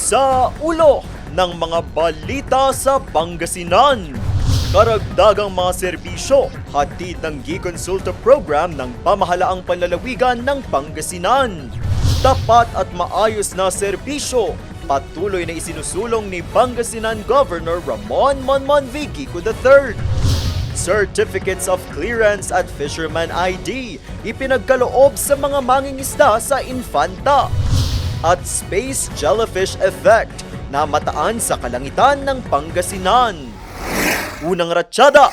Sa ulo ng mga balita sa Pangasinan. Karagdagang mga serbisyo, hatid ng Gikonsulta Program ng Pamahalaang Panlalawigan ng Pangasinan. Tapat at maayos na serbisyo, patuloy na isinusulong ni Pangasinan Governor Ramon V. Gico III. Certificates of Clearance at Fisherman ID, ipinagkaloob sa mga mangingisda sa Infanta. At Space Jellyfish Effect, na mataan sa kalangitan ng Pangasinan. Unang ratyada!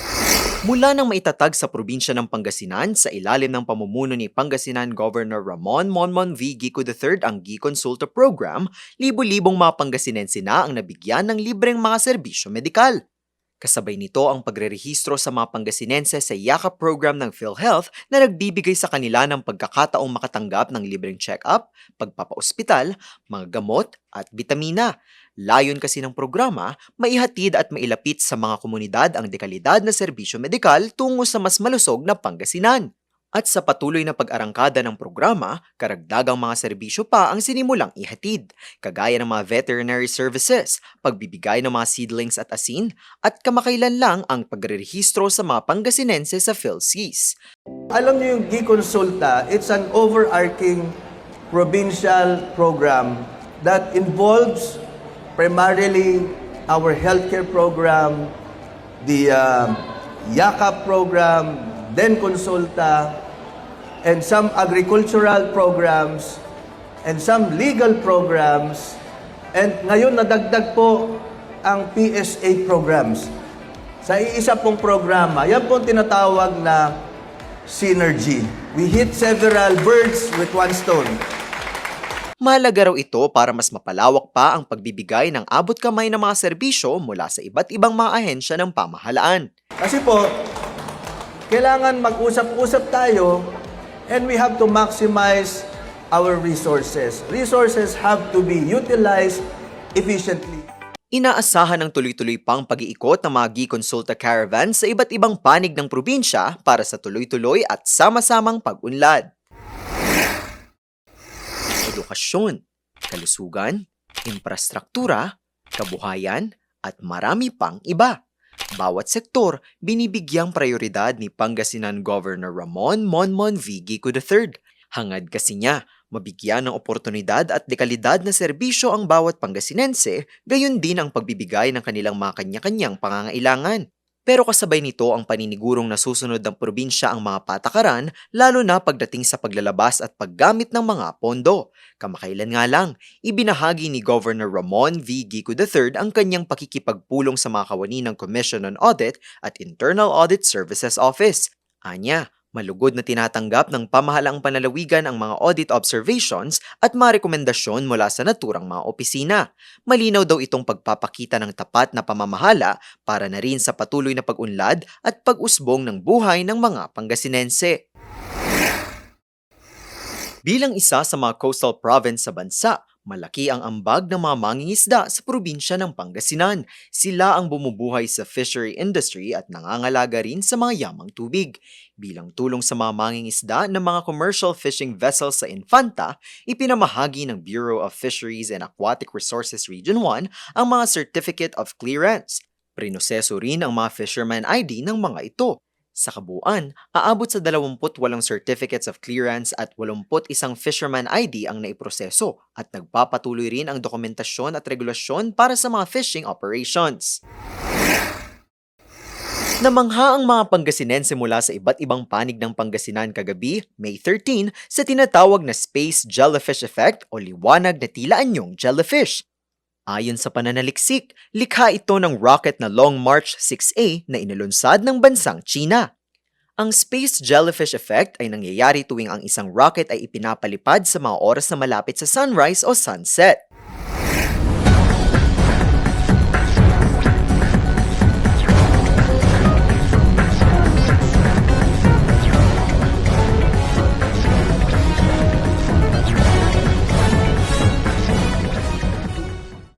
Mula nang maitatag sa probinsya ng Pangasinan sa ilalim ng pamumuno ni Pangasinan Governor Ramon V. Gico III ang Gikonsulta Program, libo-libong mga Pangasinense na ang nabigyan ng libreng mga serbisyo medikal. Kasabay nito ang pagrerehistro sa mga Pangasinense sa Yakap program ng PhilHealth na nagbibigay sa kanila ng pagkakataong makatanggap ng libreng check-up, pagpapaospital, mga gamot at bitamina. Layon kasi ng programa, maihatid at mailapit sa mga komunidad ang dekalidad na serbisyo medikal tungo sa mas malusog na Pangasinan. At sa patuloy na pag-arangkada ng programa, karagdagang mga serbisyo pa ang sinimulang ihatid, kagaya ng mga veterinary services, pagbibigay ng mga seedlings at asin, at kamakailan lang ang pagrerehistro sa mga Pangasinense sa PhilSys. Alam niyo yung Gikonsulta, it's an overarching provincial program that involves primarily our healthcare program, the Yakap program, then Consulta, and some agricultural programs, and some legal programs, and ngayon nadagdag po ang PSA programs. Sa iisa pong programa, yan po tinatawag na synergy. We hit several birds with one stone. Mahalaga raw ito para mas mapalawak pa ang pagbibigay ng abot kamay ng mga serbisyo mula sa iba't ibang mga ahensya ng pamahalaan. Kasi po, kailangan mag-usap-usap tayo and we have to maximize our resources. Resources have to be utilized efficiently. Inaasahan ng tuloy-tuloy pang pag-iikot ng mga Gikonsulta Caravan sa iba't ibang panig ng probinsya para sa tuloy-tuloy at sama-samang pag-unlad. Edukasyon, kalusugan, infrastruktura, kabuhayan, at marami pang iba. Bawat sektor, binibigyang prioridad ni Pangasinan Governor Ramon V. Gico III. Hangad kasi niya, mabigyan ng oportunidad at dekalidad na serbisyo ang bawat Pangasinense, gayon din ang pagbibigay ng kanilang mga kanya-kanyang pangangailangan. Pero kasabay nito ang paninigurong nasusunod ng probinsya ang mga patakaran, lalo na pagdating sa paglalabas at paggamit ng mga pondo. Kamakailan nga lang, ibinahagi ni Governor Ramon V. Gico III ang kanyang pakikipagpulong sa mga kawani ng Commission on Audit at Internal Audit Services Office. Anya, malugod na tinatanggap ng Pamahalaang Panlalawigan ang mga audit observations at mga rekomendasyon mula sa naturang mga opisina. Malinaw daw itong pagpapakita ng tapat na pamamahala para na rin sa patuloy na pag-unlad at pag-usbong ng buhay ng mga Pangasinense. Bilang isa sa mga coastal province sa bansa, malaki ang ambag ng mga mangingisda sa probinsya ng Pangasinan. Sila ang bumubuhay sa fishery industry at nangangalaga rin sa mga yamang tubig. Bilang tulong sa mga mangingisda ng mga commercial fishing vessels sa Infanta, ipinamahagi ng Bureau of Fisheries and Aquatic Resources Region 1 ang mga Certificate of Clearance. Prinoseso rin ang mga Fisherman ID ng mga ito. Sa kabuuan, aabot sa 28 Certificates of Clearance at 81 Fisherman ID ang naiproseso at nagpapatuloy rin ang dokumentasyon at regulasyon para sa mga fishing operations. Namangha ang mga Pangasinense mula sa iba't ibang panig ng Pangasinan kagabi, May 13, sa tinatawag na Space Jellyfish Effect o liwanag na tila anyong jellyfish. Ayon sa pananaliksik, likha ito ng rocket na Long March 6A na inilunsad ng bansang China. Ang Space Jellyfish Effect ay nangyayari tuwing ang isang rocket ay ipinapalipad sa mga oras na malapit sa sunrise o sunset.